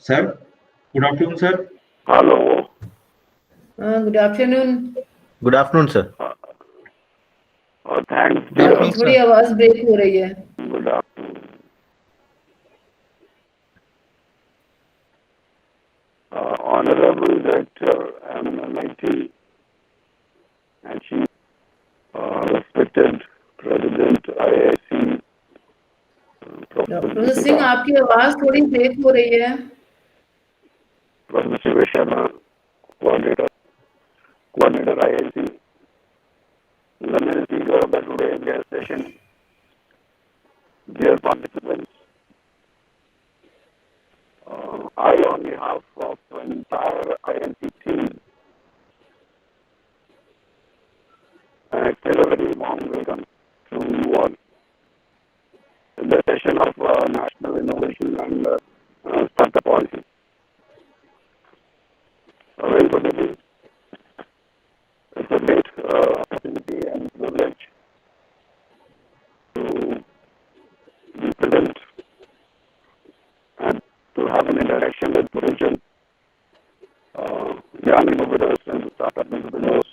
Sir, good afternoon, sir. Hello. Good afternoon. Good afternoon sir. Uh, thanks, good dear. आपकी afternoon थोड़ी sir. आवाज break हो रही है. Good afternoon. Honorable Director MMIT and Chief, respected President IIC, doctor Singh आपकी आवाज थोड़ी break हो रही है. Professor Shiva Sharma, Coordinator IIC, the main speaker of the today's guest session, dear participants, I, on behalf of the entire IIT team, extend a very warm welcome to you all in the session of National Innovation and Startup Policy. Very good evening. It's a great opportunity and privilege to be present and to have an interaction with potential young innovators and startup entrepreneurs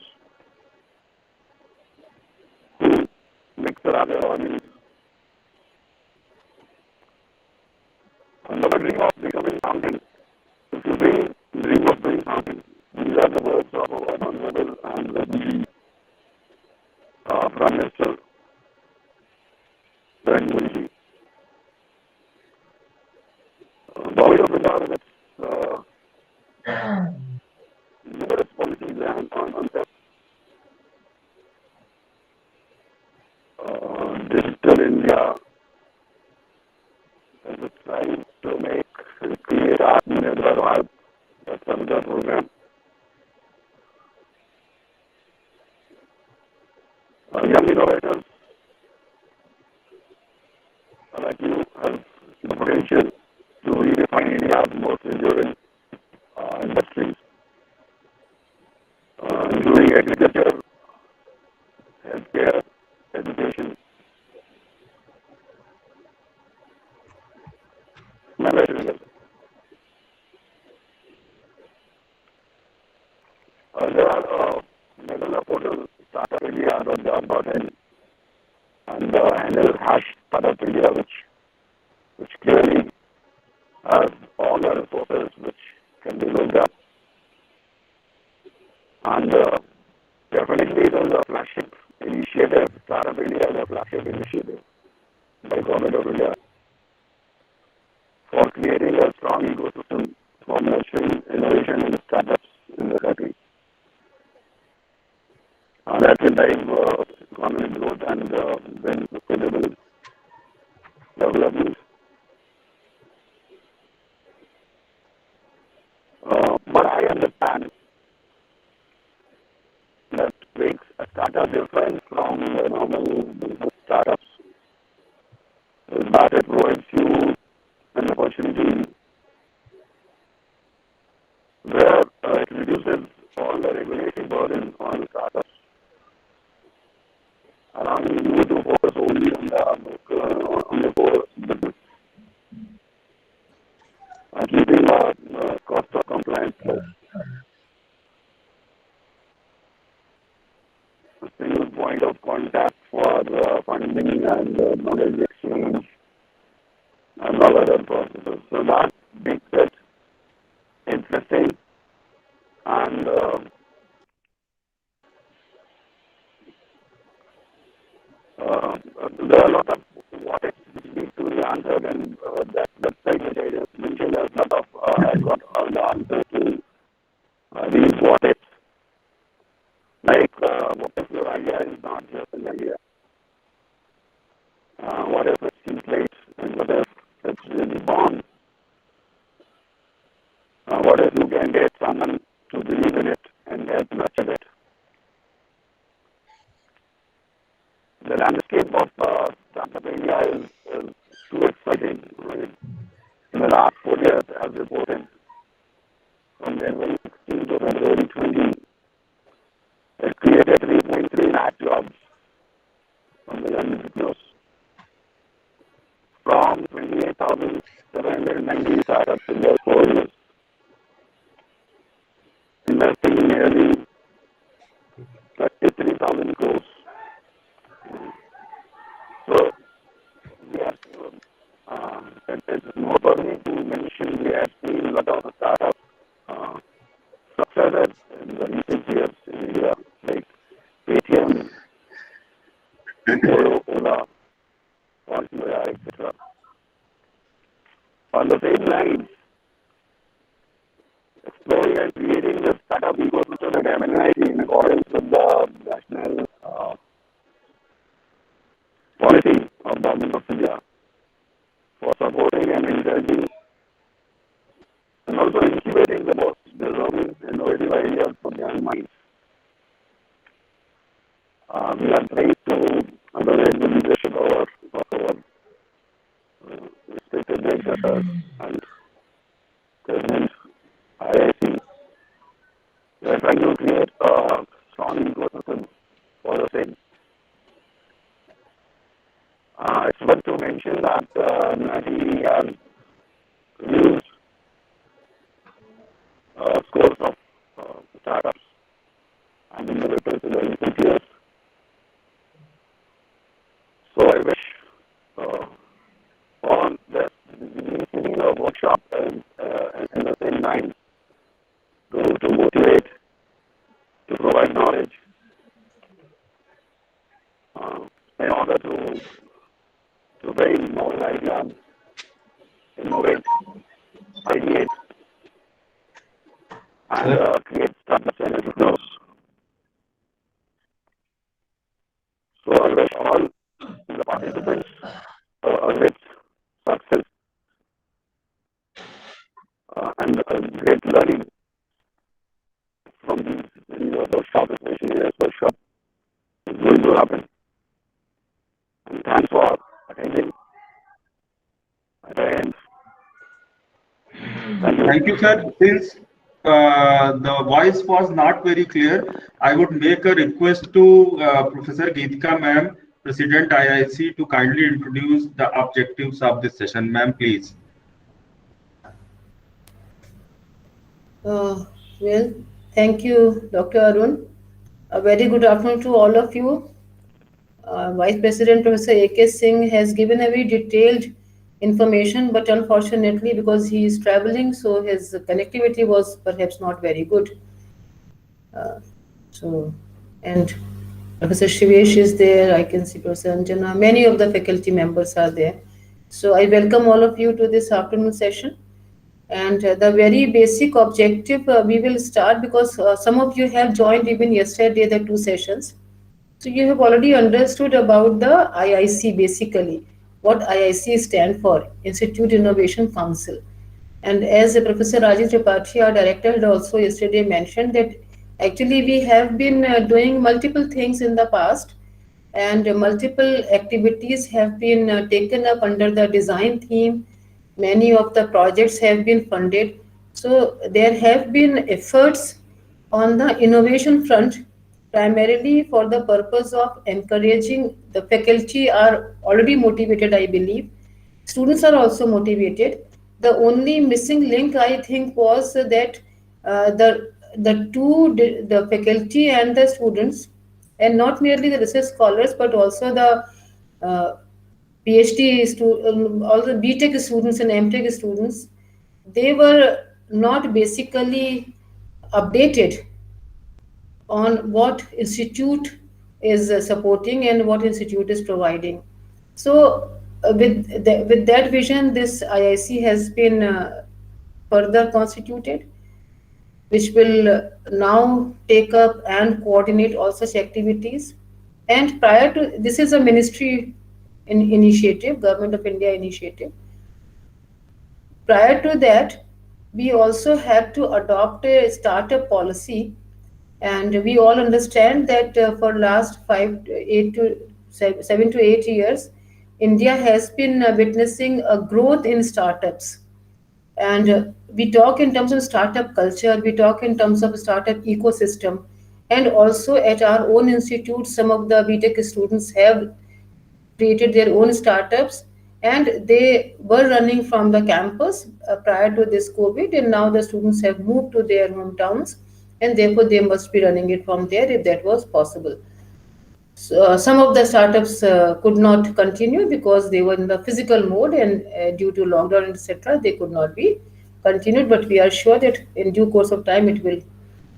who mix around their audience. Another dream of becoming something. If you dream of doing something, these are the words of our Honorable and Deputy Prime Minister Narendra Modi. Body of India with its numerous policies and concepts, Digital India is trying to create Atmanirbhar Bharat, that's another program. Young innovators like you have the potential to redefine India's most enduring industries, including agriculture, healthcare, education, manufacturing. There are Meghalaya portal, Startup India, .gov.in, and handle #Startup India, which clearly has all the resources which can be looked up. And definitely it is a flagship initiative. Startup India is a flagship initiative by Government of India for creating a strong ecosystem for nurturing innovation and startups in the country. That will drive economic growth and bring sustainable development. But I understand that makes a startup different from the normal business startups is that it provides you an opportunity where it reduces all the regulatory burden on startups, allowing you to focus only on the core business and keeping cost of compliance low. A single point of contact for funding and knowledge exchange and all other processes. So that makes it interesting and there are a lot of what ifs which need to be answered, and that website which I just mentioned has a lot of I got all the answers to these what ifs. Like what if your idea is not just an idea? What if it seems late? And what if it's really born? What if you can get someone to believe in it and help nurture it? The landscape of Startup India is too exciting. Right? In the last 4 years, as reported, from January 16 to February 20, it created 3.3 lakh jobs from the young entrepreneurs. From 28,790 startups in just 4 years. lithium, Ola, Fortuna, etc. On the same lines, exploring and creating the startup ecosystem at MNIT in accordance with the national policy of Government of India for supporting and encouraging and also incubating the most deserving innovative ideas from young minds. We are trying to undertake the leadership of our respected directors and President IIC. We are trying to create a strong ecosystem for the same. It's worth to mention that NIT has used scores of startups and innovators in the recent years. So I wish on the meeting of workshop and the same line to motivate, to provide knowledge in order to bring more ideas, innovate, ideate, and create startups and entrepreneurs. So I wish all the participants a great success and a great learning from these workshops, especially this workshop is going to happen. And thanks for attending. And Thank you, sir. Since the voice was not very clear, I would make a request to Professor Geetika ma'am, President IIC, to kindly introduce the objectives of this session. Ma'am, please. Well, thank you, Dr. Arun. A very good afternoon to all of you. Vice President Professor A.K. Singh has given a very detailed information, but unfortunately, because he is traveling, so his connectivity was perhaps not very good. And Professor Shivesh is there. I can see Professor Anjana. Many of the faculty members are there. So I welcome all of you to this afternoon session. And the very basic objective, we will start because some of you have joined even yesterday the 2 sessions. So you have already understood about the IIC basically, what IIC stands for, Institute Innovation Council. And as Professor Rajesh Tripathi, our director, had also yesterday mentioned that actually we have been doing multiple things in the past, and multiple activities have been taken up under the design theme. Many of the projects have been funded. So there have been efforts on the innovation front, primarily for the purpose of encouraging. The faculty are already motivated, I believe. Students are also motivated. The only missing link, I think, was that the faculty and the students, and not merely the research scholars, but also the PhD students, all the BTech students and MTech students, they were not basically updated on what institute is supporting and what institute is providing. So with that vision, this IIC has been further constituted, which will now take up and coordinate all such activities. And prior to this is a ministry initiative, Government of India initiative. Prior to that, we also had to adopt a startup policy, and we all understand that for last 7 to 8 years, India has been witnessing a growth in startups. And we talk in terms of startup culture, we talk in terms of startup ecosystem, and also at our own institute, some of the BTech students have created their own startups, and they were running from the campus prior to this COVID, and now the students have moved to their hometowns, and therefore they must be running it from there if that was possible. So, some of the startups could not continue because they were in the physical mode, and due to lockdown, etc., they could not be continued. But we are sure that in due course of time, it will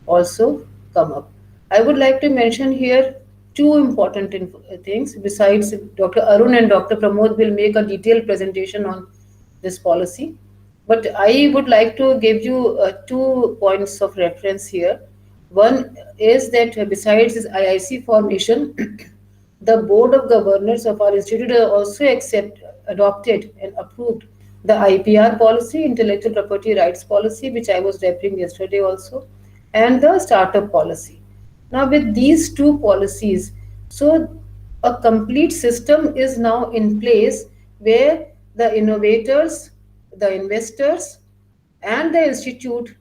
also come up. I would like to mention here two important things. Besides, Dr. Arun and Dr. Pramod will make a detailed presentation on this policy. But I would like to give you 2 points of reference here. One is that besides this IIC formation, the Board of Governors of our institute also adopted and approved the IPR policy, Intellectual Property Rights Policy, which I was referring yesterday also, and the startup policy. Now, with these two policies, so a complete system is now in place where the innovators, the investors, and the institute,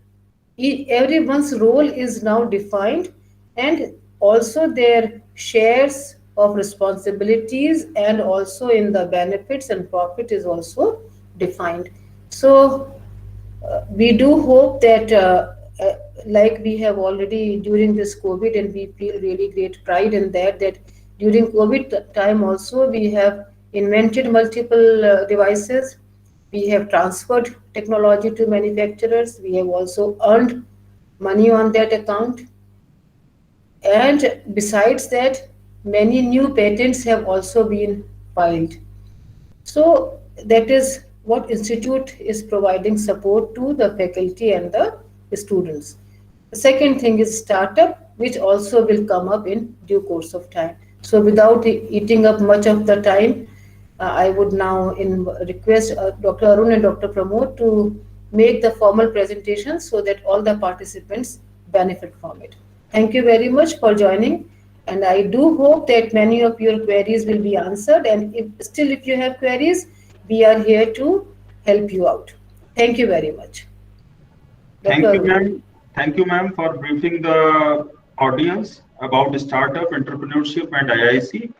everyone's role is now defined, and also their shares of responsibilities and also in the benefits and profit is also defined. So we do hope that like we have already during this COVID, and we feel really great pride in that, that during COVID time also we have invented multiple devices, we have transferred technology to manufacturers, we have also earned money on that account, and besides that, many new patents have also been filed. So that is what institute is providing support to the faculty and the students. The second thing is startup, which also will come up in due course of time. So without eating up much of the time, I would now request Dr. Arun and Dr. Pramod to make the formal presentation so that all the participants benefit from it. Thank you very much for joining, and I do hope that many of your queries will be answered, and if you have queries, we are here to help you out. Thank you very much. Thank Dr. you, Arun. ma'am. Thank you, ma'am, for briefing the audience about startup, entrepreneurship, and IIC.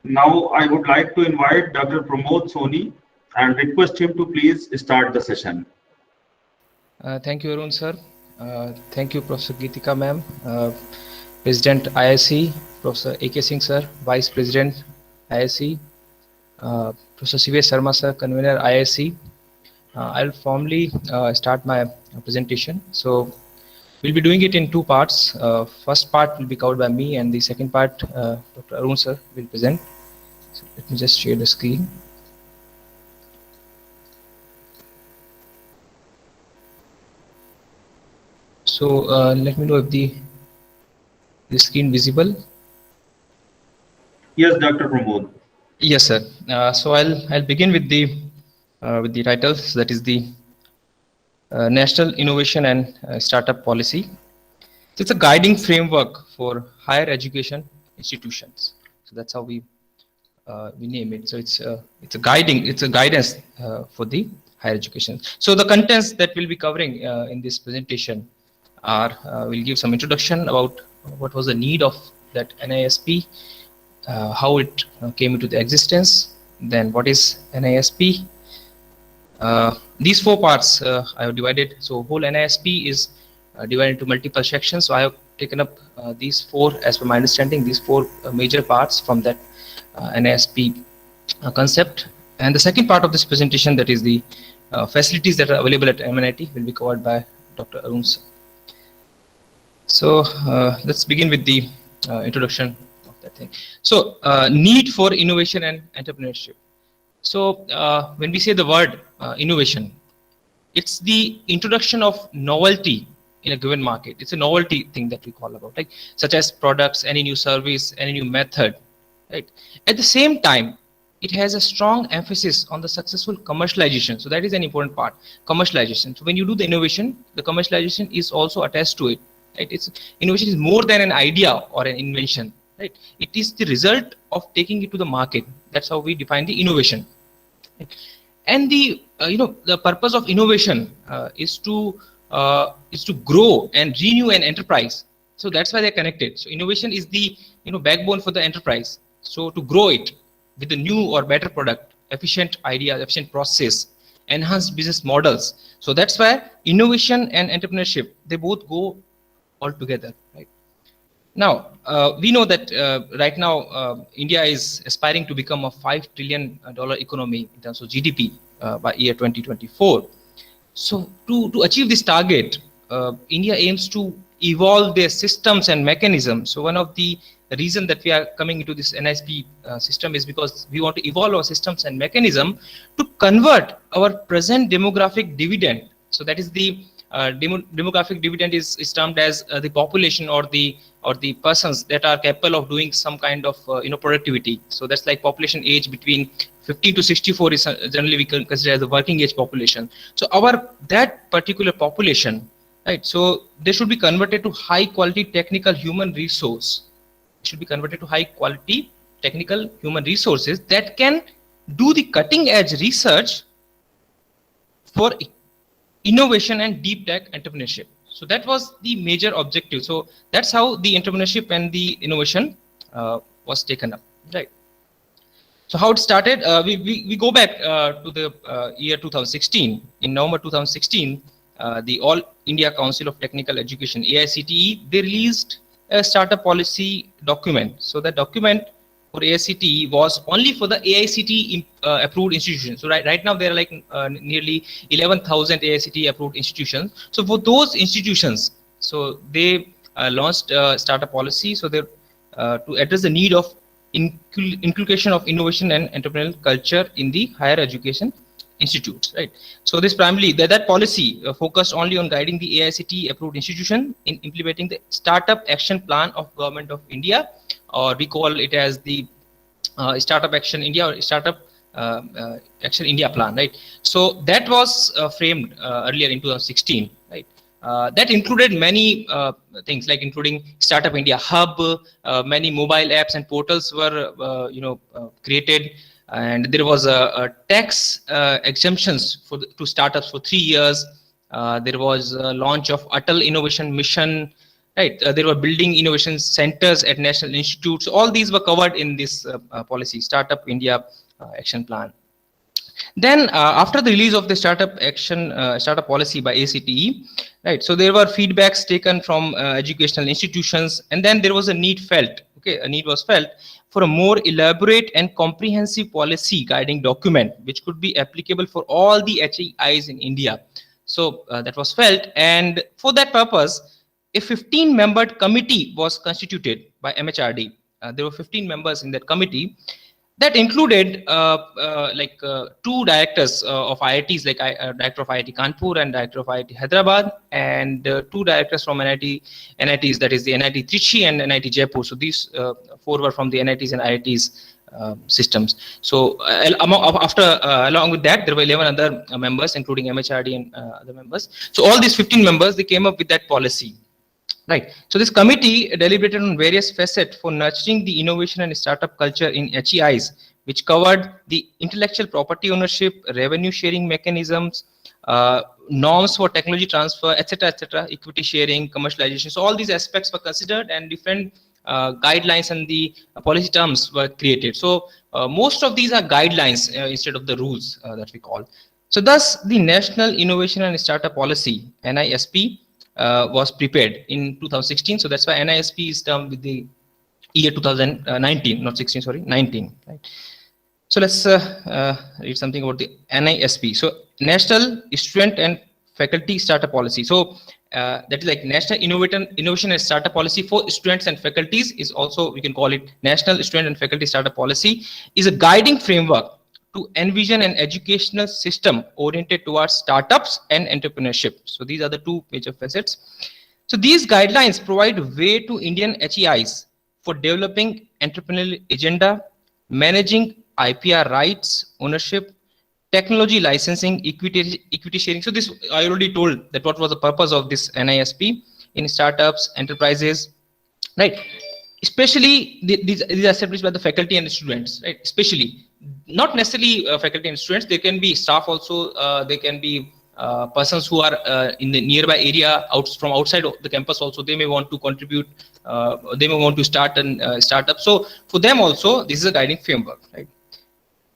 Now, I would like to invite Dr. Pramod Soni and request him to please start the session. Thank you, Arun sir. Thank you, Professor Geetika ma'am, President IIC, Professor A.K. Singh sir, Vice President IIC, Professor C.V. Sharma sir, Convener IIC. I'll formally start my presentation. So we'll be doing it in two parts. First part will be covered by me, and the second part, Dr. Arun sir will present. So let me just share the screen. So let me know if the screen visible. Yes, Dr. Pramod. Yes, sir. So I'll begin with the title. So that is the National Innovation and Startup Policy. So it's a guiding framework for higher education institutions. So that's how we name it. So it's a guidance for the higher education. So the contents that we'll be covering in this presentation are we'll give some introduction about what was the need of that NISP, how it came into the existence, then what is NISP. These four parts I have divided. So whole NISP is divided into multiple sections. So I have taken up these four, as per my understanding, these four major parts from that NISP concept. And the second part of this presentation, that is the facilities that are available at MNIT, will be covered by Dr. Arun. So let's begin with the introduction of that thing. So need for innovation and entrepreneurship. So when we say the word innovation, it's the introduction of novelty in a given market. It's a novelty thing that we call about, like such as products, any new service, any new method, right? At the same time, it has a strong emphasis on the successful commercialization. So that is an important part, commercialization. So when you do the innovation, the commercialization is also attached to it. Right? Innovation is more than an idea or an invention. Right? It is the result of taking it to the market. That's how we define the innovation. Right? And the the purpose of innovation is to grow and renew an enterprise. So that's why they're connected. So innovation is the backbone for the enterprise. So to grow it with a new or better product, efficient idea, efficient process, enhanced business models. So that's why innovation and entrepreneurship, they both go all together, right? Now we know that right now India is aspiring to become a $5 trillion economy in terms of GDP by year 2024. So to achieve this target, India aims to evolve their systems and mechanisms. So one of the reason that we are coming into this NISP system is because we want to evolve our systems and mechanism to convert our present demographic dividend. So that is the demographic dividend is termed as the population or the persons that are capable of doing some kind of productivity. So that's like population age between 15 to 64 is generally we can consider as the working age population. So that particular population, right? So they should be converted to high quality technical human resource. It should be converted to high quality technical human resources that can do the cutting edge research for innovation and deep tech entrepreneurship. So that was the major objective. So that's how the entrepreneurship and the innovation was taken up, right? So how it started, we go back to the year 2016. In November 2016, the All India Council of Technical Education, AICTE, they released a startup policy document. So that document for AICTE was only for the AICTE approved institutions. So right now there are like nearly 11,000 AICTE approved institutions. So for those institutions, so they launched a startup policy. So they to address the need of inculcation of innovation and entrepreneurial culture in the higher education institutes, right? So this primarily that policy focused only on guiding the AICTE approved institution in implementing the startup action plan of Government of India, or we call it as the Startup Action India or Startup Action India plan, right? So that was framed earlier in 2016, right? That included many things like including Startup India Hub, many mobile apps and portals were created, and there was a tax exemptions to startups for 3 years. There was a launch of Atal Innovation Mission, right? There were building innovation centers at national institutes. All these were covered in this policy, Startup India Action Plan. Then after the release of the startup policy by AICTE, right? So there were feedbacks taken from educational institutions, and then there was a need felt. Okay, a need was felt for a more elaborate and comprehensive policy guiding document, which could be applicable for all the HEIs in India. So that was felt, and for that purpose, a 15-membered committee was constituted by MHRD. There were 15 members in that committee. That included two directors of IITs, like director of IIT Kanpur and director of IIT Hyderabad, and two directors from NITs, that is the NIT Trichy and NIT Jaipur. So these 4 were from the NITs and IITs systems. So along with that, there were 11 other members, including MHRD and other members. So all these 15 members, they came up with that policy. Right. So this committee deliberated on various facets for nurturing the innovation and startup culture in HEIs, which covered the intellectual property ownership, revenue sharing mechanisms, norms for technology transfer, etc., equity sharing, commercialization. So all these aspects were considered, and different guidelines and the policy terms were created. So most of these are guidelines instead of the rules that we call. So thus the National Innovation and Startup Policy, NISP, was prepared in 2016. So that's why NISP is termed with the year 2019, not 16, sorry, 19. Right? So let's read something about the NISP. So National Student and Faculty Startup Policy. So that is like National Innovation and Startup Policy for students and faculties is also, we can call it National Student and Faculty Startup Policy, is a guiding framework to envision an educational system oriented towards startups and entrepreneurship. So these are the two major facets. So these guidelines provide way to Indian HEIs for developing entrepreneurial agenda, managing IPR rights, ownership, technology licensing, equity sharing. So this, I already told that what was the purpose of this NISP in startups, enterprises, right? Especially these are established by the faculty and the students, right? Especially, not necessarily faculty and students, they can be staff also, they can be persons who are in the nearby area from outside of the campus also. They may want to contribute, they may want to start a startup. So for them also, this is a guiding framework, right?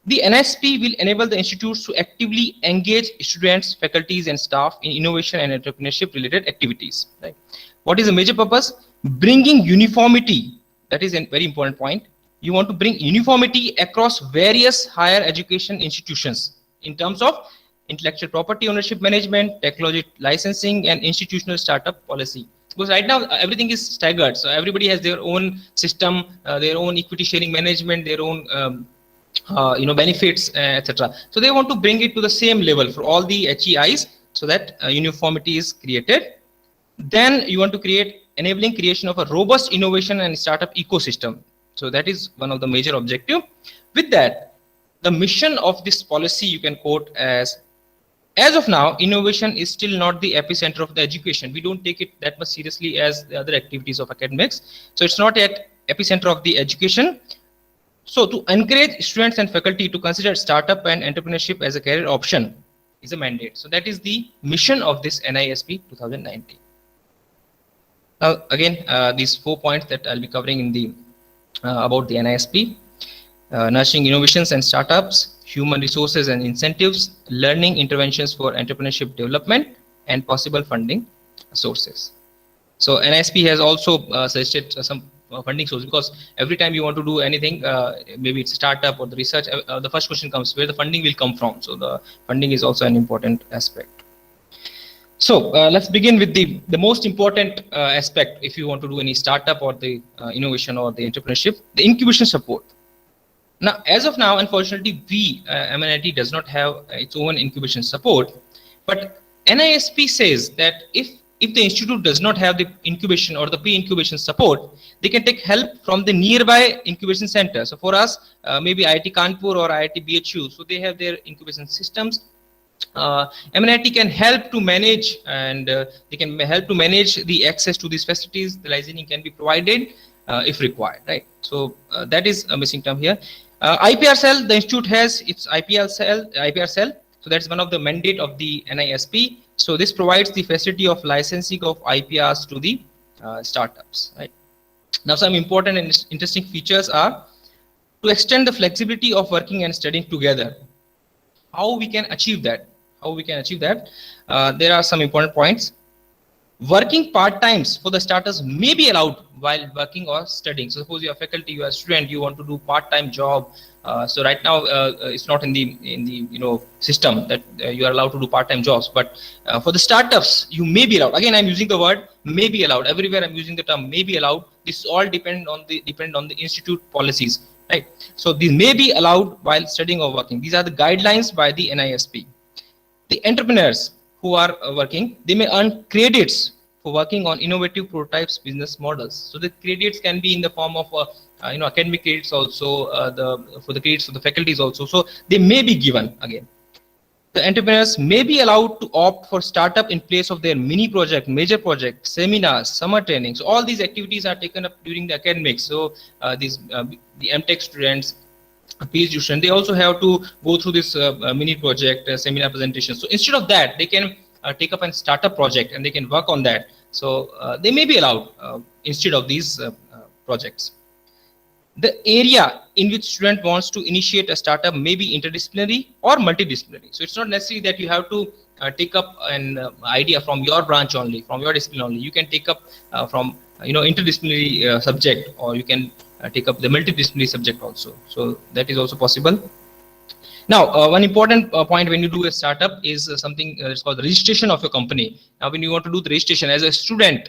The NISP will enable the institutes to actively engage students, faculties, and staff in innovation and entrepreneurship related activities, right? What is the major purpose? Bringing uniformity. That is a very important point. You want to bring uniformity across various higher education institutions in terms of intellectual property ownership management, technology licensing, and institutional startup policy. Because right now everything is staggered, so everybody has their own system, their own equity sharing management, their own benefits, etc. So they want to bring it to the same level for all the HEIs, so that uniformity is created. Then you want to create enabling creation of a robust innovation and startup ecosystem. So that is one of the major objective. With that, the mission of this policy you can quote as of now, innovation is still not the epicenter of the education. We don't take it that much seriously as the other activities of academics. So it's not at epicenter of the education. So to encourage students and faculty to consider startup and entrepreneurship as a career option is a mandate. So that is the mission of this NISP 2019. Now again, these 4 points that I'll be covering in the about the NISP: nurturing innovations and startups, human resources and incentives, learning interventions for entrepreneurship development, and possible funding sources. So NISP has also suggested some funding source, because every time you want to do anything, maybe it's a startup or the research, the first question comes where the funding will come from. So the funding is also an important aspect. So let's begin with the most important aspect if you want to do any startup or the innovation or the entrepreneurship: the incubation support. Now, as of now, unfortunately, MNIT does not have its own incubation support, but NISP says that if the institute does not have the incubation or the pre-incubation support, they can take help from the nearby incubation center. So for us, maybe IIT Kanpur or IIT BHU, so they have their incubation systems. MNIT can help to manage, and they can help to manage the access to these facilities. The licensing can be provided if required, right? So that is a missing term here. IPR cell, the institute has its IPR cell. So that's one of the mandate of the NISP. So this provides the facility of licensing of IPRs to the startups, right? Now some important and interesting features are to extend the flexibility of working and studying together. How we can achieve that? There are some important points. Working part-times for the starters may be allowed while working or studying. So suppose you are faculty, you are a student, you want to do part-time job. So right now it's not in the system that you are allowed to do part-time jobs. But for the startups, you may be allowed. Again, I'm using the word may be allowed. Everywhere I'm using the term may be allowed. This all depend on the institute policies, right? So these may be allowed while studying or working. These are the guidelines by the NISP. The entrepreneurs who are working, they may earn credits for working on innovative prototypes business models. So the credits can be in the form of academic credits also, for the credits for the faculties also. So they may be given again. The entrepreneurs may be allowed to opt for startup in place of their mini project, major project, seminars, summer training. So all these activities are taken up during the academics. So the MTech students, PhD students, they also have to go through this mini project, seminar presentation. So instead of that, they can take up a startup project and they can work on that. So they may be allowed instead of these projects. The area in which student wants to initiate a startup may be interdisciplinary or multidisciplinary. So it's not necessary that you have to take up an idea from your branch only, from your discipline only. You can take up from interdisciplinary subject, or you can take up the multidisciplinary subject also. So that is also possible. Now, one important point when you do a startup is something it's called the registration of your company. Now, when you want to do the registration as a student,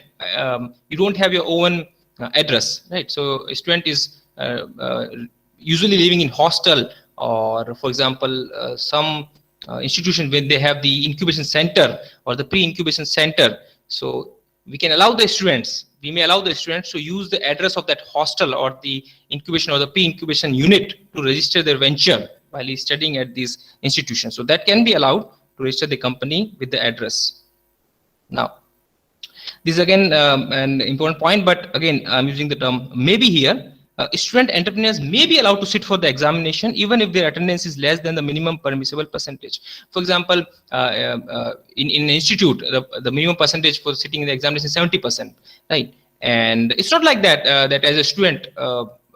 you don't have your own address, right? So a student is usually living in hostel, or for example, some institution when they have the incubation center or the pre-incubation center. So we may allow the students to use the address of that hostel or the incubation or the pre-incubation unit to register their venture while he's studying at these institutions. So that can be allowed to register the company with the address. Now, this is again an important point, but again, I'm using the term maybe here. Student entrepreneurs may be allowed to sit for the examination even if their attendance is less than the minimum permissible percentage. For example, in an institute, the minimum percentage for sitting in the examination is 70%, right? And it's not like that, that as a student,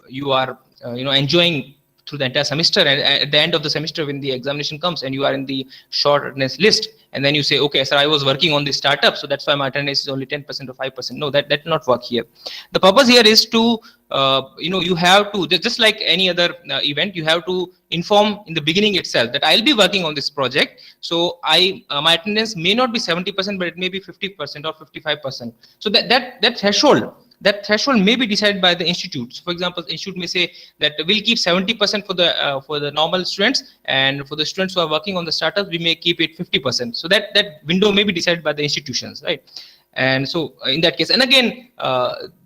you are enjoying through the entire semester, and at the end of the semester when the examination comes and you are in the shortness list, and then you say, okay sir, I was working on this startup, so that's why my attendance is only 10% or 5%. No, that will not work here. The purpose here is to you have to, just like any other event, you have to inform in the beginning itself that I'll be working on this project, so my attendance may not be 70%, but it may be 50% or 55%. So that threshold may be decided by the institute. So for example, the institute may say that we'll keep 70% for the normal students, and for the students who are working on the startups, we may keep it 50%. So that window may be decided by the institutions, right? And so in that case, and again,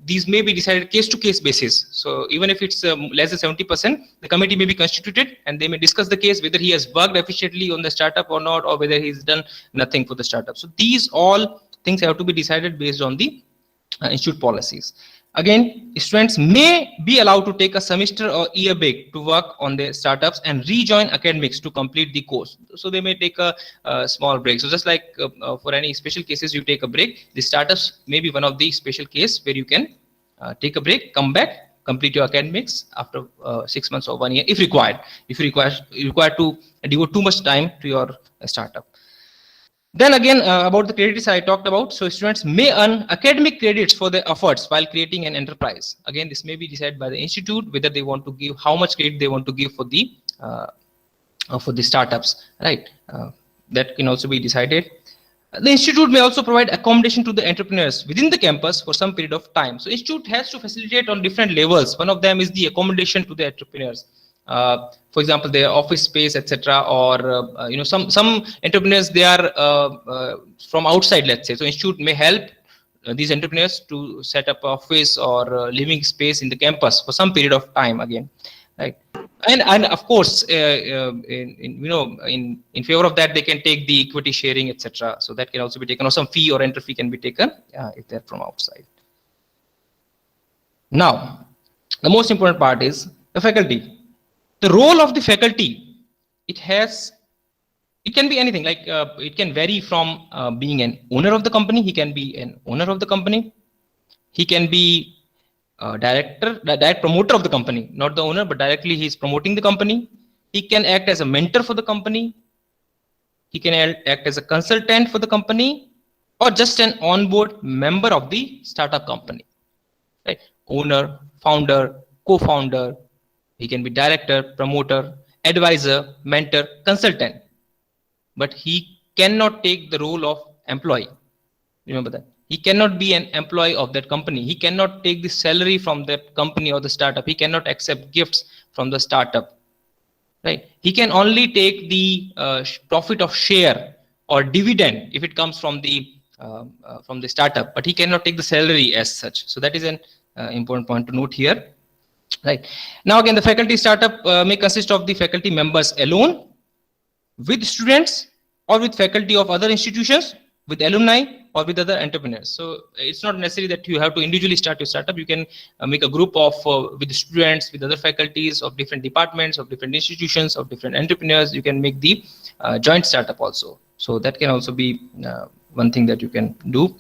these may be decided case to case basis. So even if it's less than 70%, the committee may be constituted and they may discuss the case, whether he has worked efficiently on the startup or not, or whether he's done nothing for the startup. So these all things have to be decided based on the institute policies. Again, students may be allowed to take a semester or year break to work on their startups and rejoin academics to complete the course. So they may take a small break. So just like for any special cases, you take a break. The startups may be one of the special case where you can take a break, come back, complete your academics after 6 months or 1 year, if required. If you require to devote too much time to your startup. Then again, about the credits I talked about. So students may earn academic credits for their efforts while creating an enterprise. Again, this may be decided by the institute whether they want to give, how much credit they want to give for the startups, right? That can also be decided. The institute may also provide accommodation to the entrepreneurs within the campus for some period of time. So institute has to facilitate on different levels. One of them is the accommodation to the entrepreneurs. For example, their office space, etc., or some entrepreneurs, they are from outside, let's say. So institute may help these entrepreneurs to set up office or living space in the campus for some period of time again, right? And of course, in favor of that, they can take the equity sharing, etc. So that can also be taken, or some fee or entry fee can be taken if they're from outside. Now, the most important part is the faculty. The role of the faculty, it can be anything, like it can vary from being an owner of the company. He can be an owner of the company. He can be direct promoter of the company, not the owner, but directly he's promoting the company. He can act as a mentor for the company. He can act as a consultant for the company, or just an onboard member of the startup company, right? Owner, founder, co-founder. He can be director, promoter, advisor, mentor, consultant, but he cannot take the role of employee. Remember that. He cannot be an employee of that company. He cannot take the salary from that company or the startup. He cannot accept gifts from the startup, right? He can only take the profit of share or dividend if it comes from the startup, but he cannot take the salary as such. So that is an important point to note here. Right. Now again, the faculty startup may consist of the faculty members alone, with students, or with faculty of other institutions, with alumni, or with other entrepreneurs. So it's not necessary that you have to individually start your startup. You can make a group of with students, with other faculties of different departments, of different institutions, of different entrepreneurs. You can make the joint startup also. So that can also be one thing that you can do.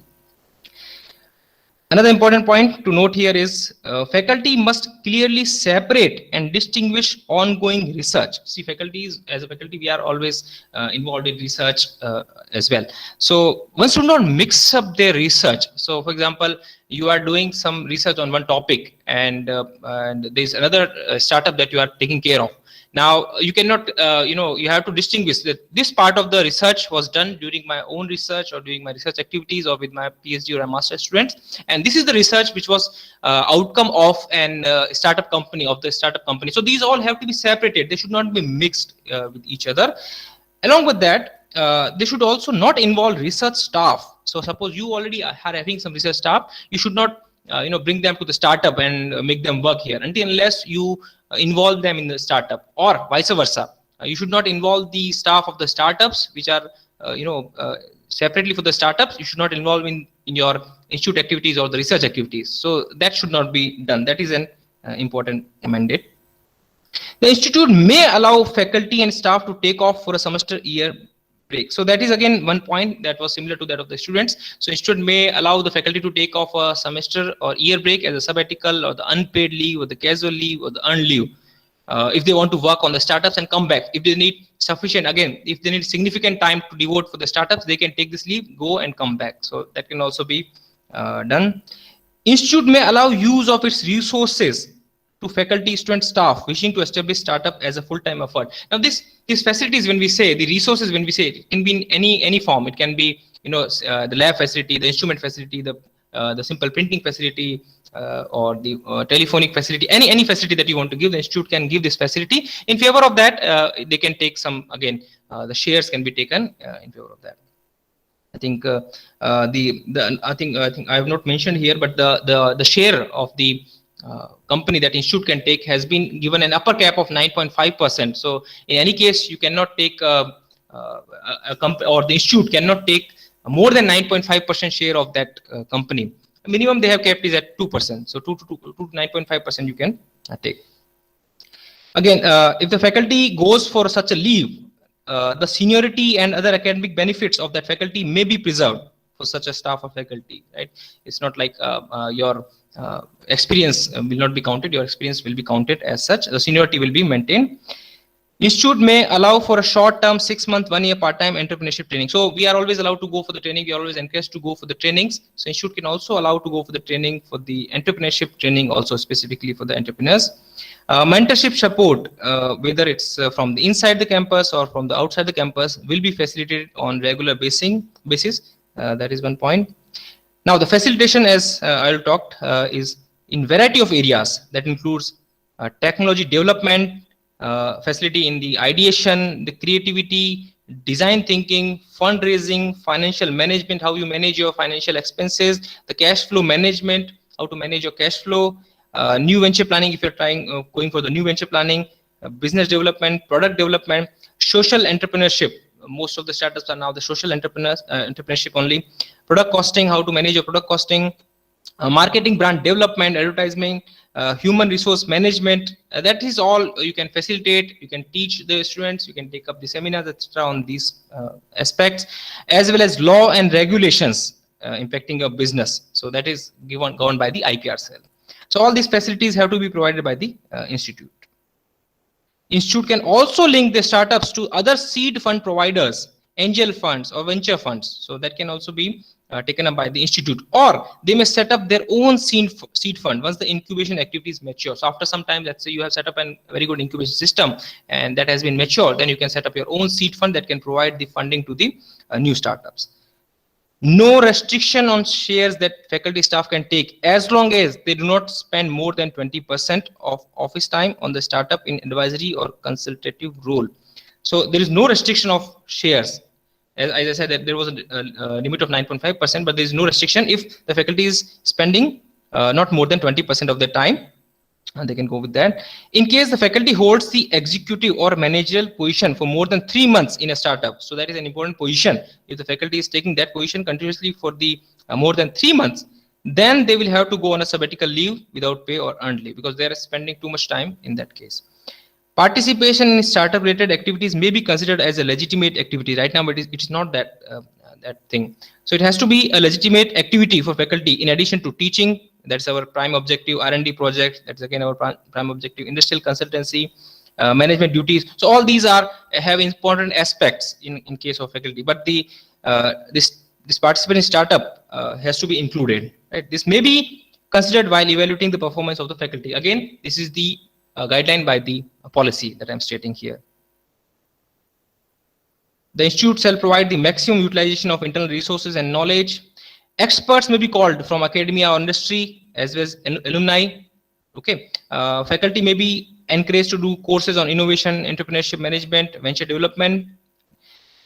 Another important point to note here is faculty must clearly separate and distinguish ongoing research. See, as a faculty, we are always involved in research as well. So one should not mix up their research. So for example, you are doing some research on one topic, and there's another startup that you are taking care of. Now you cannot, you have to distinguish that this part of the research was done during my own research or during my research activities or with my PhD or a master's students, and this is the research which was outcome of an startup company, So these all have to be separated. They should not be mixed with each other. Along with that, they should also not involve research staff. So suppose you already are having some research staff, you should not bring them to the startup and make them work here unless you involve them in the startup, or vice versa. You should not involve the staff of the startups which are separately for the startups. You should not involve in your institute activities or the research activities. So that should not be done. That is an important mandate. The institute may allow faculty and staff to take off for a semester year break. So that is again one point that was similar to that of the students. So institute may allow the faculty to take off a semester or year break as a sabbatical, or the unpaid leave, or the casual leave, or the earned leave. if they want to work on the startups and come back. If they need sufficient, again, if they need significant time to devote for the startups, they can take this leave, go and come back. So that can also be done. Institute may allow use of its resources to faculty, student, staff wishing to establish startup as a full-time effort. Now, these facilities, when we say the resources, when we say it can be in any form. It can be, you know, the lab facility, the instrument facility, the simple printing facility, or the telephonic facility. Any facility that you want to give, the institute can give this facility. In favor of that, they can take some, again, the shares can be taken in favor of that. I think I think I have not mentioned here, but the share of the company that institute can take has been given an upper cap of 9.5%. So in any case, you cannot take a company, or the institute cannot take more than 9.5% share of that company. Minimum they have kept is at 2%. So 2 to 9.5% you can take. Again, if the faculty goes for such a leave, the seniority and other academic benefits of that faculty may be preserved for such a staff or faculty, right? It's not like your experience will not be counted. Your experience will be counted as such. The seniority will be maintained. Institute may allow for a short-term 6-month, 1-year part-time entrepreneurship training. So we are always allowed to go for the training. We are always encouraged to go for the trainings. So institute can also allow to go for the training, for the entrepreneurship training, also specifically for the entrepreneurs. Mentorship support, whether it's from the inside the campus or from the outside the campus, will be facilitated on regular basis. That is one point. Now the facilitation, as I'll talk, is in variety of areas. That includes technology development, facility in the ideation, the creativity, design thinking, fundraising, financial management, how you manage your financial expenses, the cash flow management, how to manage your cash flow, new venture planning if you're going for the new venture planning, business development, product development, social entrepreneurship. Most of the startups are now the social entrepreneurship only. Product costing, how to manage your product costing, marketing, brand development, advertising, human resource management. That is all you can facilitate. You can teach the students. You can take up the seminars, etc. on these aspects, as well as law and regulations impacting your business. So that is governed by the IPR cell. So all these facilities have to be provided by the institute. Institute can also link the startups to other seed fund providers, angel funds or venture funds. So that can also be taken up by the institute, or they may set up their own seed fund once the incubation activities mature. So after some time, let's say you have set up a very good incubation system and that has been matured, then you can set up your own seed fund that can provide the funding to the new startups. No restriction on shares that faculty staff can take, as long as they do not spend more than 20% of office time on the startup in advisory or consultative role. So there is no restriction of shares. As I said, that there was a limit of 9.5%, but there is no restriction if the faculty is spending not more than 20% of their time. And they can go with that. In case the faculty holds the executive or managerial position for more than 3 months in a startup, so that is an important position. If the faculty is taking that position continuously for the more than 3 months, then they will have to go on a sabbatical leave without pay or earned leave, because they are spending too much time in that case. Participation in startup related activities may be considered as a legitimate activity. Right now, it is not that thing. So it has to be a legitimate activity for faculty in addition to teaching. That's our prime objective. R&D project, that's again our prime objective. Industrial consultancy, management duties. So all these have important aspects in case of faculty. But the this participant in startup has to be included. Right? This may be considered while evaluating the performance of the faculty. Again, this is the guideline by the policy that I'm stating here. The institute shall provide the maximum utilization of internal resources and knowledge. Experts may be called from academia or industry, as well as alumni. Okay, faculty may be encouraged to do courses on innovation, entrepreneurship management, venture development.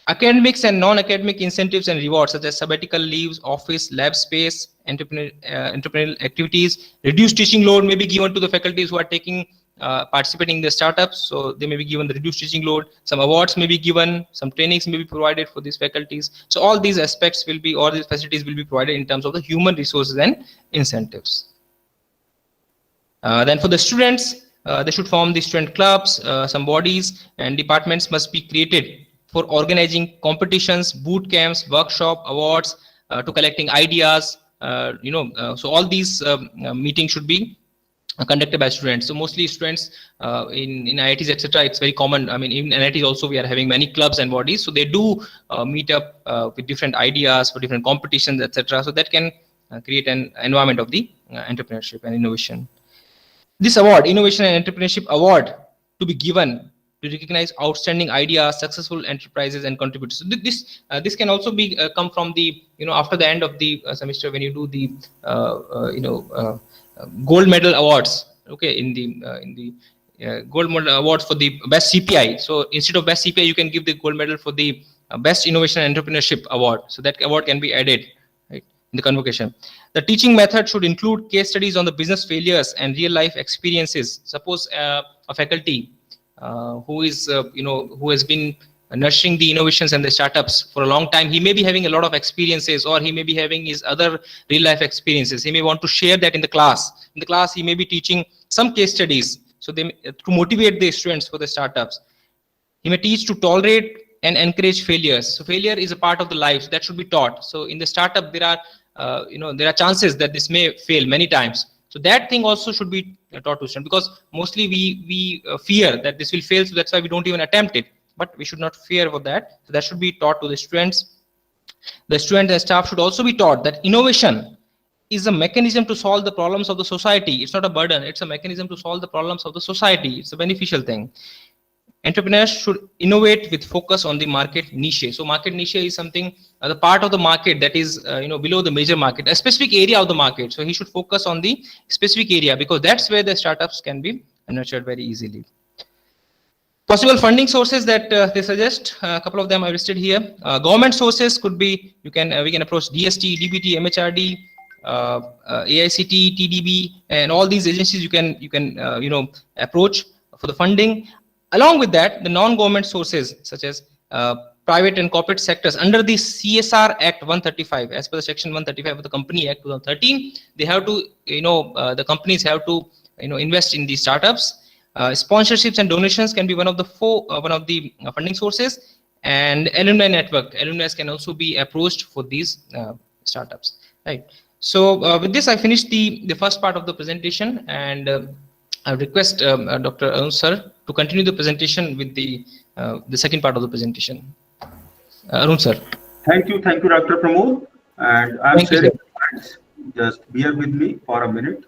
Academics and non-academic incentives and rewards such as sabbatical leaves, office, lab space, entrepreneurial activities. Reduced teaching load may be given to the faculties who are taking participating in the startups, so they may be given the reduced teaching load. Some awards may be given, some trainings may be provided for these faculties. So all these aspects will be, all these facilities will be provided in terms of the human resources and incentives. Then for the students, they should form the student clubs, some bodies and departments must be created for organizing competitions, boot camps, workshop, awards, to collecting ideas, so all these meetings should be conducted by students. So mostly students in IITs, etc. It's very common. I mean, even IITs also we are having many clubs and bodies. So they do meet up with different ideas for different competitions, etc. So that can create an environment of the entrepreneurship and innovation. This award, Innovation and Entrepreneurship Award, to be given to recognize outstanding ideas, successful enterprises, and contributors. So this can also be come from the after the end of the semester when you do the gold medal awards. Okay, in the gold medal awards for the best CPI. So instead of best CPI, you can give the gold medal for the best innovation and entrepreneurship award. So that award can be added in the convocation. The teaching method should include case studies on the business failures and real life experiences. Suppose a faculty who is who has been nurturing the innovations and the startups for a long time, he may be having a lot of experiences, or he may be having his other real life experiences. He may want to share that in the class. In the class, he may be teaching some case studies, so they to motivate the students for the startups. He may teach to tolerate and encourage failures. So failure is a part of the life, so that should be taught. So in the startup, there are there are chances that this may fail many times. So that thing also should be taught to students, because mostly we fear that this will fail, so that's why we don't even attempt it. But we should not fear about that. So that should be taught to the students. The students and staff should also be taught that innovation is a mechanism to solve the problems of the society. It's not a burden. It's a mechanism to solve the problems of the society. It's a beneficial thing. Entrepreneurs should innovate with focus on the market niche. So market niche is something, the part of the market that is below the major market, a specific area of the market. So he should focus on the specific area, because that's where the startups can be nurtured very easily. Possible funding sources that they suggest, a couple of them I listed here. Government sources could be, we can approach DST, DBT, MHRD, AICT, TDB, and all these agencies you can approach for the funding. Along with that, the non-government sources such as private and corporate sectors under the CSR Act 135, as per the section 135 of the Company Act 2013, they have to, the companies have to, invest in these startups. Sponsorships and donations can be one of the funding sources, and alumni network. Alumni can also be approached for these startups. Right. So with this, I finished the first part of the presentation, and I request Dr. Arun sir to continue the presentation with the second part of the presentation. Arun sir. Thank you, Dr. Pramod. And I'm sharing slides. Just bear with me for a minute.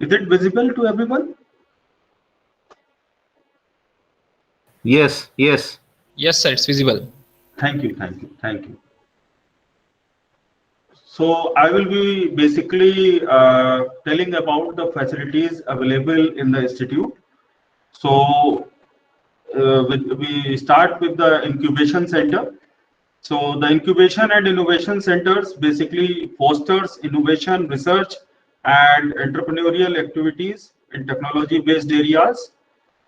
Is it visible to everyone? Yes. Yes, sir, it's visible. Thank you. So I will be basically telling about the facilities available in the institute. So we start with the incubation center. So the incubation and innovation centers basically fosters innovation, research, and entrepreneurial activities in technology-based areas.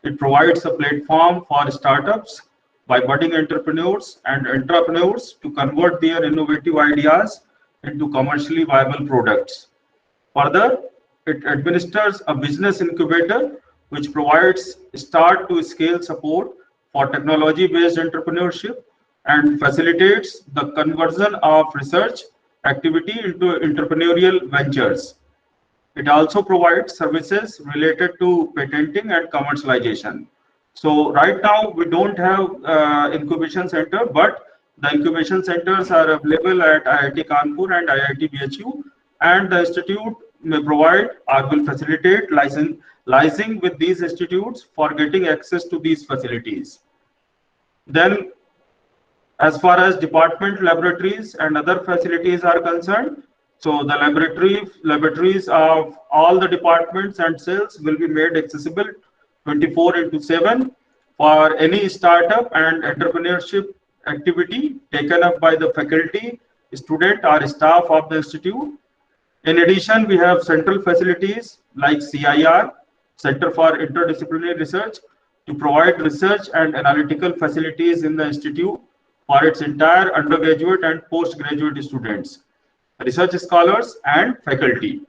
It provides a platform for startups by budding entrepreneurs and entrepreneurs to convert their innovative ideas into commercially viable products. Further, it administers a business incubator which provides start to scale support for technology-based entrepreneurship and facilitates the conversion of research activity into entrepreneurial ventures. It also provides services related to patenting and commercialization. So right now we don't have incubation center, but the incubation centers are available at IIT Kanpur and IIT BHU, and the institute may provide or will facilitate licensing with these institutes for getting access to these facilities. Then, as far as department laboratories and other facilities are concerned, so the laboratories of all the departments and cells will be made accessible 24/7, for any startup and entrepreneurship activity taken up by the faculty, student or staff of the institute. In addition, we have central facilities like CIR, Center for Interdisciplinary Research, to provide research and analytical facilities in the institute for its entire undergraduate and postgraduate students, research scholars and faculty.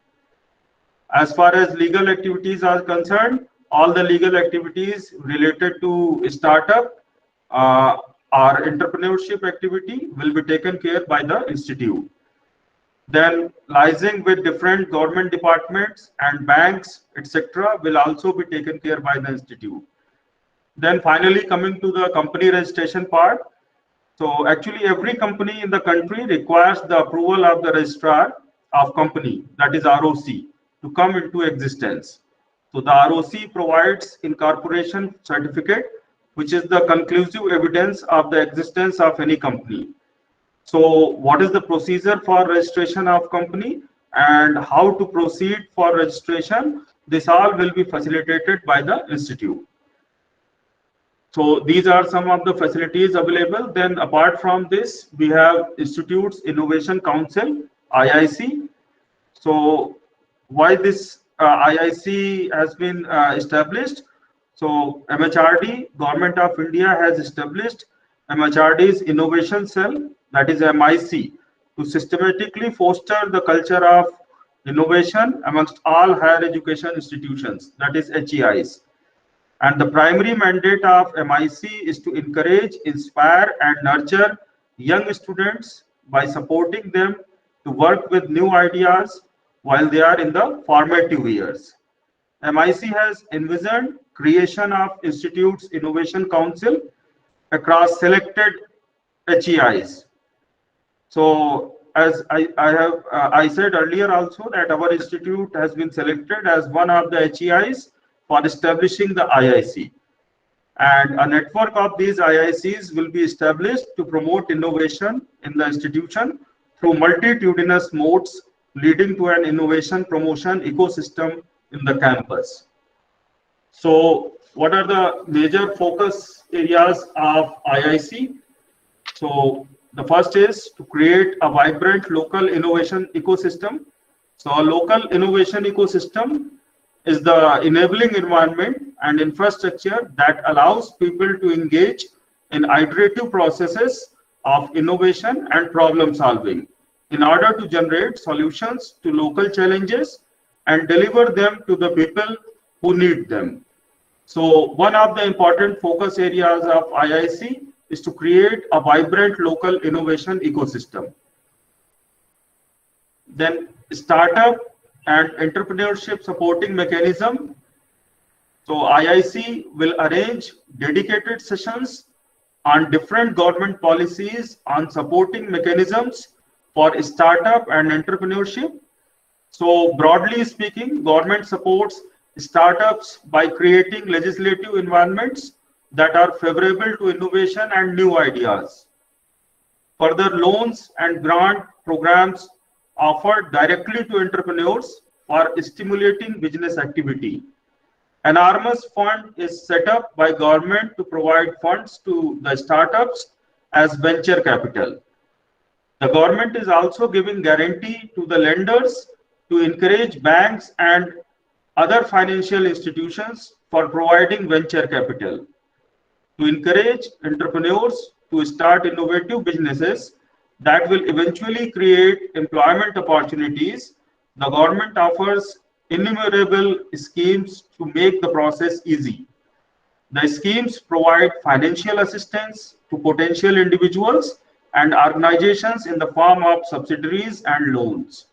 As far as legal activities are concerned, all the legal activities related to startup or entrepreneurship activity will be taken care by the institute. Then liaising with different government departments and banks, etc., will also be taken care by the institute. Then finally, coming to the company registration part. So actually every company in the country requires the approval of the registrar of company, that is ROC, to come into existence. So the ROC provides incorporation certificate, which is the conclusive evidence of the existence of any company. So what is the procedure for registration of company and how to proceed for registration? This all will be facilitated by the institute. So these are some of the facilities available. Then apart from this, we have Institute's Innovation Council, IIC. So why this IIC has been established? So MHRD, Government of India has established MHRD's Innovation Cell, that is MIC, to systematically foster the culture of innovation amongst all higher education institutions, that is HEIs. And the primary mandate of MIC is to encourage, inspire, and nurture young students by supporting them to work with new ideas while they are in the formative years. MIC has envisioned creation of Institute's Innovation Council across selected HEIs. So as I said earlier also that our institute has been selected as one of the HEIs for establishing the IIC. And a network of these IICs will be established to promote innovation in the institution through multitudinous modes leading to an innovation promotion ecosystem in the campus. So what are the major focus areas of IIC? So the first is to create a vibrant local innovation ecosystem. So a local innovation ecosystem is the enabling environment and infrastructure that allows people to engage in iterative processes of innovation and problem solving in order to generate solutions to local challenges and deliver them to the people who need them. So one of the important focus areas of IIC is to create a vibrant local innovation ecosystem. Then startup and entrepreneurship supporting mechanism. So IIC will arrange dedicated sessions on different government policies on supporting mechanisms for startup and entrepreneurship. So broadly speaking, government supports startups by creating legislative environments that are favorable to innovation and new ideas. Further, loans and grant programs offered directly to entrepreneurs for stimulating business activity. An enormous fund is set up by government to provide funds to the startups as venture capital. The government is also giving guarantee to the lenders to encourage banks and other financial institutions for providing venture capital. To encourage entrepreneurs to start innovative businesses that will eventually create employment opportunities, the government offers innumerable schemes to make the process easy. The schemes provide financial assistance to potential individuals and organizations in the form of subsidiaries and loans.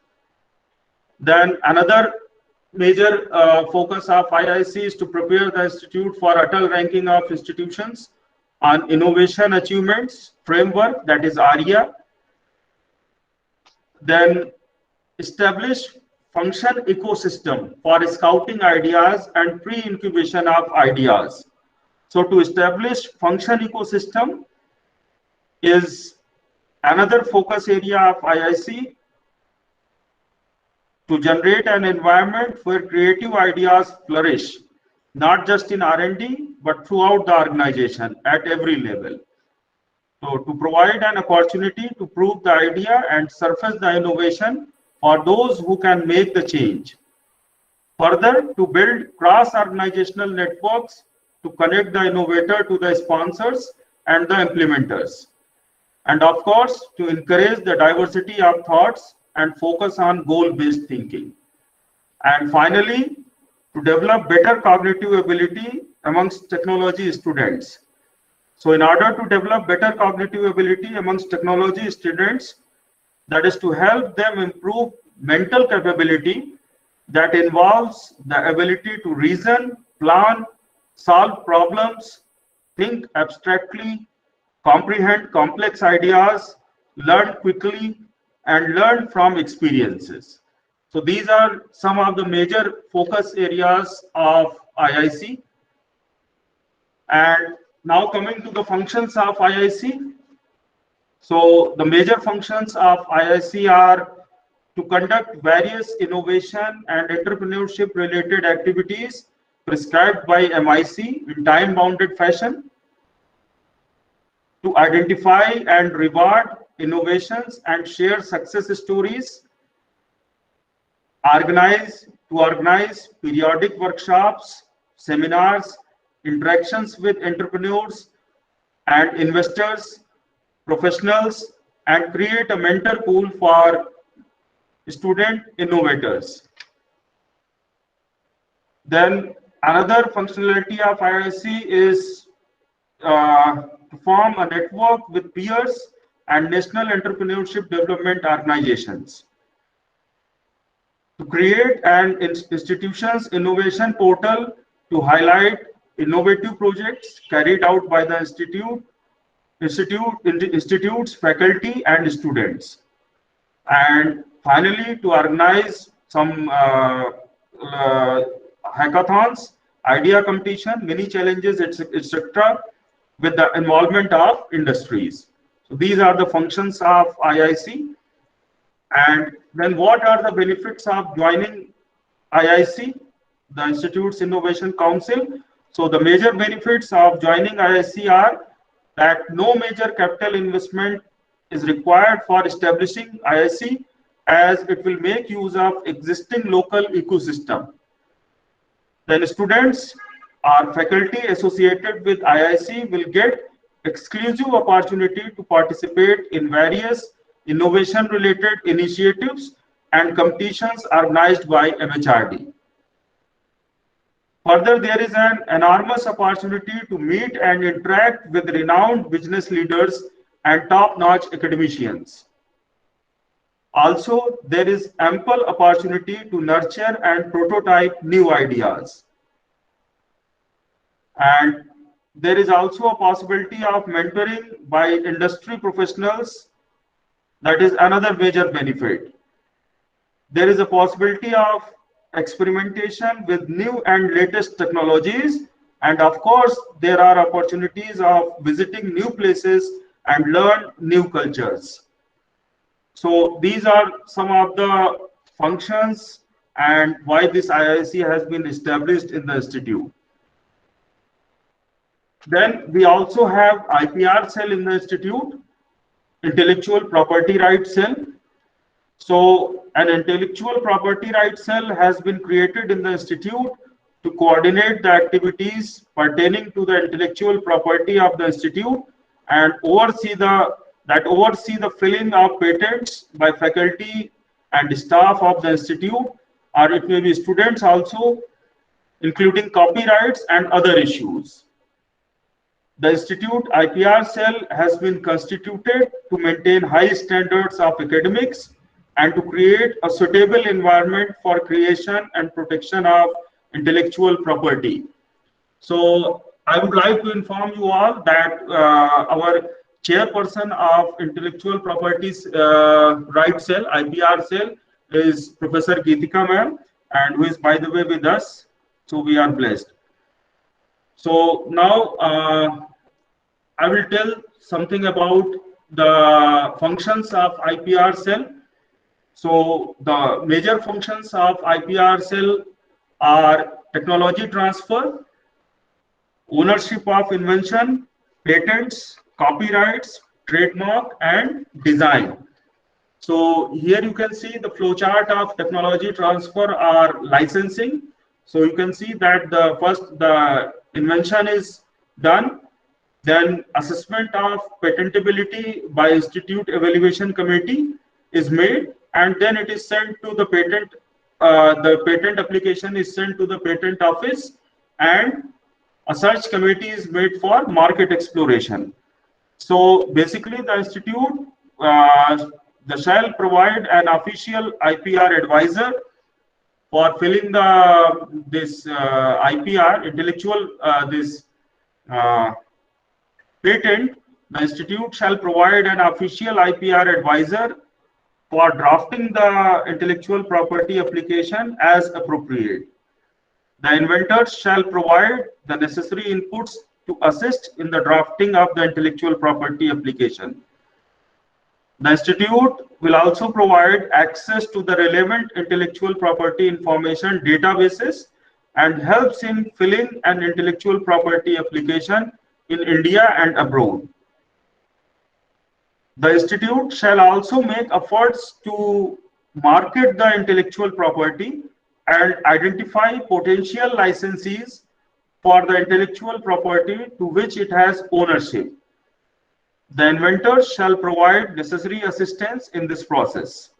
Then another major focus of IIC is to prepare the institute for Atal ranking of institutions on innovation achievements framework, that is ARIA. Then establish function ecosystem for scouting ideas and pre-incubation of ideas. So to establish function ecosystem is another focus area of IIC, to generate an environment where creative ideas flourish not just in R&D, but throughout the organization at every level. So to provide an opportunity to prove the idea and surface the innovation for those who can make the change. Further, to build cross-organizational networks to connect the innovator to the sponsors and the implementers. And of course, to encourage the diversity of thoughts and focus on goal-based thinking. And finally, to develop better cognitive ability amongst technology students. So in order to develop better cognitive ability amongst technology students, that is to help them improve mental capability that involves the ability to reason, plan, solve problems, think abstractly, comprehend complex ideas, learn quickly, and learn from experiences. So these are some of the major focus areas of IIC. And now coming to the functions of IIC. So the major functions of IIC are to conduct various innovation and entrepreneurship related activities prescribed by MIC in time-bounded fashion, to identify and reward innovations and share success stories, organize periodic workshops, seminars, interactions with entrepreneurs and investors, professionals, and create a mentor pool for student innovators. Then another functionality of IIC is to form a network with peers and national entrepreneurship development organizations, to create an institution's innovation portal to highlight innovative projects carried out by the institute's faculty and students, and finally to organize some hackathons, idea competition, mini challenges, etc., with the involvement of industries. So these are the functions of IIC. And then what are the benefits of joining IIC, the Institute's Innovation Council? So the major benefits of joining IIC are that no major capital investment is required for establishing IIC, as it will make use of existing local ecosystem. Then students or faculty associated with IIC will get exclusive opportunity to participate in various innovation related initiatives and competitions organized by MHRD. Further, there is an enormous opportunity to meet and interact with renowned business leaders and top-notch academicians. Also, there is ample opportunity to nurture and prototype new ideas. And there is also a possibility of mentoring by industry professionals. That is another major benefit. There is a possibility of experimentation with new and latest technologies. And of course, there are opportunities of visiting new places and learn new cultures. So these are some of the functions and why this IIC has been established in the institute. Then we also have IPR cell in the institute, intellectual property rights cell. So an intellectual property rights cell has been created in the institute to coordinate the activities pertaining to the intellectual property of the institute and oversee the filling of patents by faculty and staff of the institute, or it may be students also, including copyrights and other issues. The institute IPR cell has been constituted to maintain high standards of academics and to create a suitable environment for creation and protection of intellectual property. So I would like to inform you all that our chairperson of intellectual properties rights cell, IPR cell, is Professor Geetika ma'am, and who is by the way with us. So we are blessed. So now I will tell something about the functions of IPR cell. So the major functions of IPR cell are technology transfer, ownership of invention, patents, copyrights, trademark, and design. So here you can see the flowchart of technology transfer or licensing. So you can see that the invention is done, then assessment of patentability by Institute Evaluation Committee is made, and then it is sent to the patent. The patent application is sent to the patent office, and a search committee is made for market exploration. So basically, the institute shall provide an official IPR advisor for filling this IPR intellectual this patent. The institute shall provide an official IPR advisor for drafting the intellectual property application as appropriate. The inventors shall provide the necessary inputs to assist in the drafting of the intellectual property application. The institute will also provide access to the relevant intellectual property information databases and helps in filling an intellectual property application in India and abroad. The institute shall also make efforts to market the intellectual property and identify potential licensees for the intellectual property to which it has ownership. The inventors shall provide necessary assistance in this process.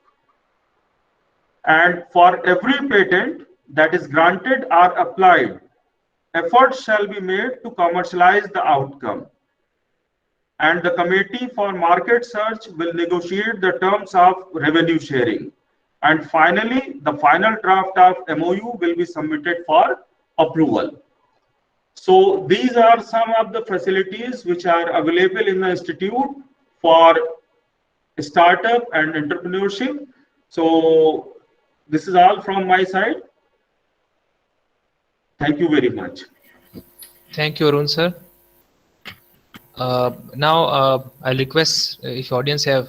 And for every patent that is granted or applied, efforts shall be made to commercialize the outcome. And the Committee for Market Search will negotiate the terms of revenue sharing. And finally, the final draft of MOU will be submitted for approval. So these are some of the facilities which are available in the institute for startup and entrepreneurship. So this is all from my side. Thank you very much. Thank you, Arun sir. Now I'll request if audience have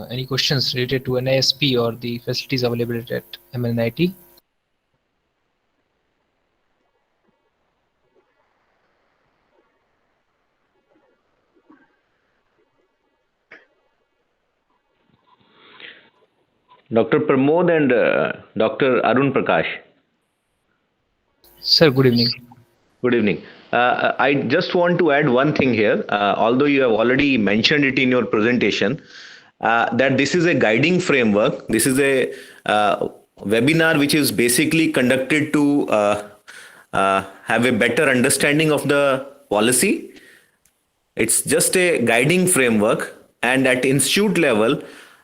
any questions related to NISP or the facilities available at MNIT. Dr. Pramod and Dr. Arun Prakash. Sir, good evening. Good evening. I just want to add one thing here, although you have already mentioned it in your presentation, that this is a guiding framework. This is a webinar which is basically conducted to have a better understanding of the policy. It's just a guiding framework, and at institute level,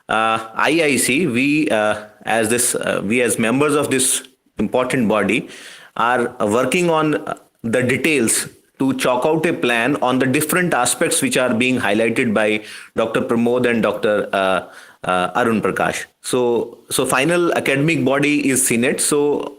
IIC, we as members of this important body are working on the details to chalk out a plan on the different aspects which are being highlighted by Dr. Pramod and Dr. Arun Prakash. So final academic body is Senate. So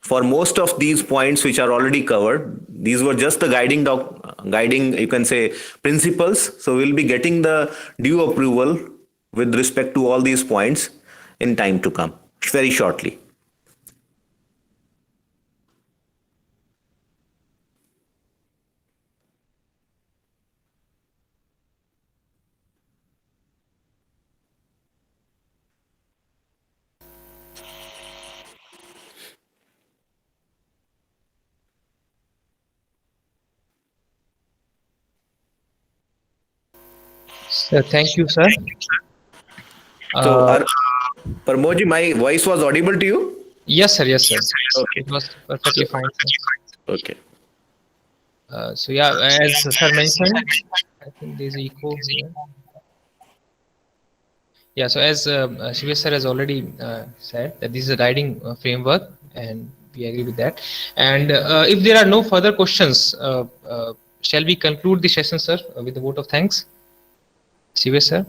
for most of these points which are already covered, these were just the guiding, you can say, principles. So we'll be getting the due approval with respect to all these points in time to come, very shortly. Sir, thank you, sir. So, Pramodji, my voice was audible to you? Yes, sir. Yes, sir. Okay. It was perfectly fine, sir. Okay. So yeah, as sir mentioned, I think there's echo here. Yeah, so as Shivesh sir has already said that this is a guiding framework, and we agree with that. And if there are no further questions, shall we conclude the session, sir, with a vote of thanks? Shivesh sir.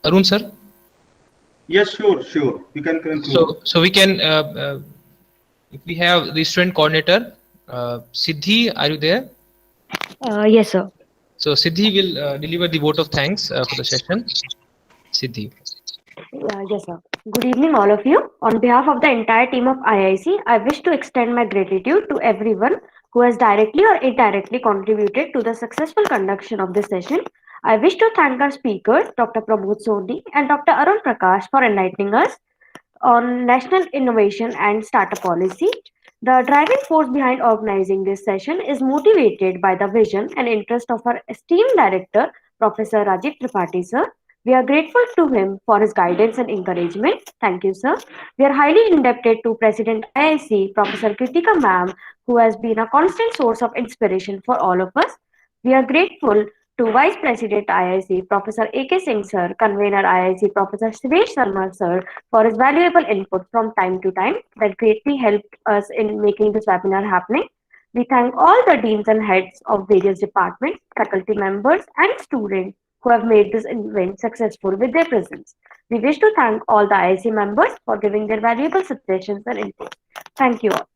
Arun sir. Yes, sure. We can conclude. So we can, if we have the student coordinator, Siddhi, are you there? Yes, sir. So Siddhi will deliver the vote of thanks for the session. Siddhi. Yes, sir. Good evening, all of you. On behalf of the entire team of IIC, I wish to extend my gratitude to everyone who has directly or indirectly contributed to the successful conduction of this session. I wish to thank our speakers, Dr. Pramod Soni and Dr. Arun Prakash, for enlightening us on national innovation and startup policy. The driving force behind organizing this session is motivated by the vision and interest of our esteemed director, Professor Rajiv Tripathi, sir. We are grateful to him for his guidance and encouragement. Thank you, sir. We are highly indebted to President IIC, Professor Kritika ma'am, who has been a constant source of inspiration for all of us. We are grateful to Vice President IIC, Professor A.K. Singh sir, Convener IIC, Professor Shivesh Sharma sir, for his valuable input from time to time that greatly helped us in making this webinar happening. We thank all the deans and heads of various departments, faculty members, and students who have made this event successful with their presence. We wish to thank all the IIC members for giving their valuable suggestions and input. Thank you all.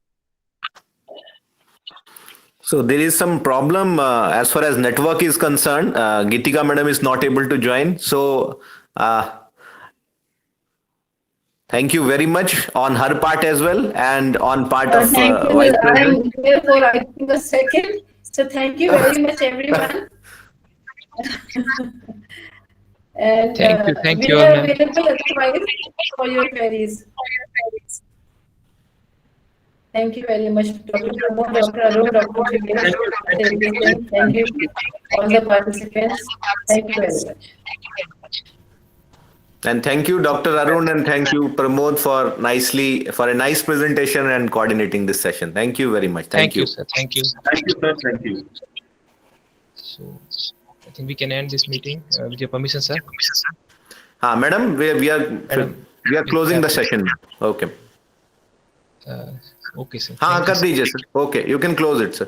So there is some problem as far as network is concerned. Geetika madam is not able to join. So thank you very much on her part as well and on part of Thank you. Vice I President. am here for I think a second. So thank you very much, everyone. And Thank we you, are ma'am. available otherwise for your queries. Thank you very much, Dr. Pramod, Dr. Arun, Dr. Shivesh. Thank you, all the participants. Thank you very much. And thank you, Dr. Arun, and thank you, Pramod, for a nice presentation and coordinating this session. Thank you very much. Thank you, sir. Thank you. Thank you, sir. Thank you. So I think we can end this meeting with your permission, sir. Madam, we are closing the session. Okay. Okay, sir. हाँ Thank you, कर sir. दीजिए sir. Okay, you can close it, sir.